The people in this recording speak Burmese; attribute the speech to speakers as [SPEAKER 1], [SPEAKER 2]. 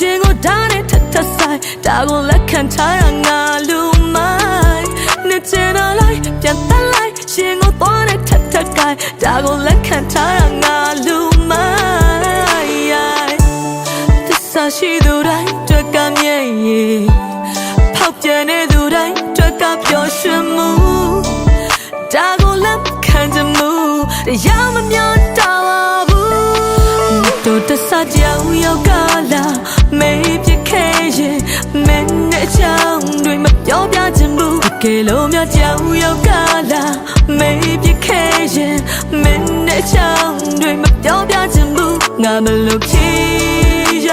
[SPEAKER 1] ရှင်ကိုဓာတ်နဲ့ထထဆိုင်ဒါကိုလက်ခံထားရငါလူမိုင်းနေချင်တော့လိုက်ပြန်တက်လိုက်ရှင်ကိုသွားနဲ့ထထကိုင်ဒါကိုလက်ခံထားရငါလူမိုင်းသစ္စာရှိသူတိုင်းတွက်ကမြဲ့ဖောက်ပြန်နေသူတိုင်းတွက်ကပျော်ရွှင်မှုဒါကိုလက်ခံကြမှုတရားမမျောတော့ဘူးတို့တဆကြောင်ရောက်ကလာမေးပြခဲ့ရင်မင်းနဲ့ချောင်းတွေမပြောပြချင်ဘူးတကယ်လို့များကြောင်ရောက်ကလာမေးပြခဲ့ရင်မင်းနဲ့ချောင်းတွေမပြောပြချင်ဘူးငါမလို့ဖြေရ